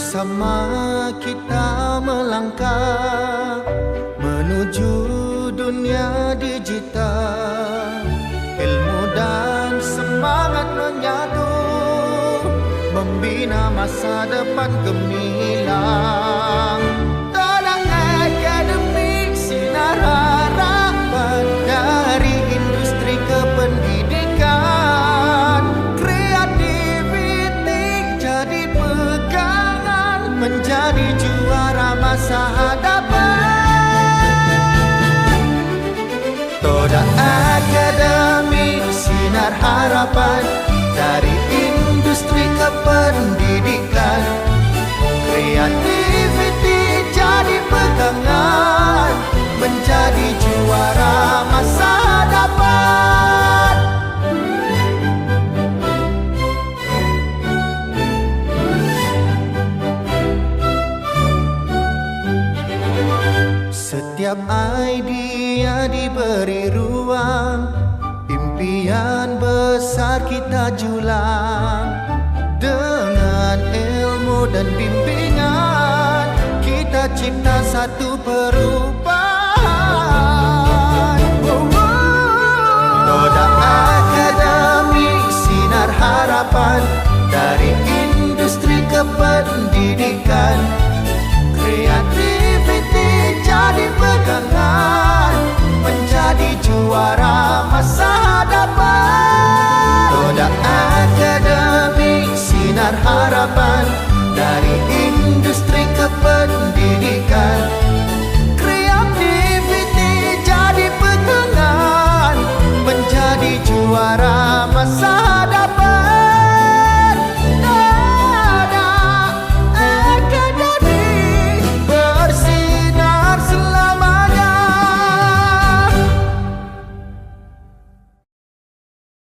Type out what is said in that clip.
Bersama kita melangkah menuju dunia digital. Ilmu dan semangat menyatu, membina masa depan gemilang. Toda akademik sinar harapan, dari industri ke pendidikan. Kreativiti jadi pegangan, menjadi juara masa hadapan. Toda akademik sinar harapan, dari industri ke pendidikan. Kreativiti jadi pegangan, menjadi juara masa hadapan. Setiap idea diberi ruang, impian besar kita julang. Dengan ilmu dan bimbingan, kita cipta satu perubahan. Toda akademik sinar harapan, dari industri ke pendidikan. Kreativiti jadi pegangan, menjadi juara masa hadapan. Toda akademik sinar harapan, dari industri ke pendidikan. Kreativiti jadi pegangan, menjadi juara masa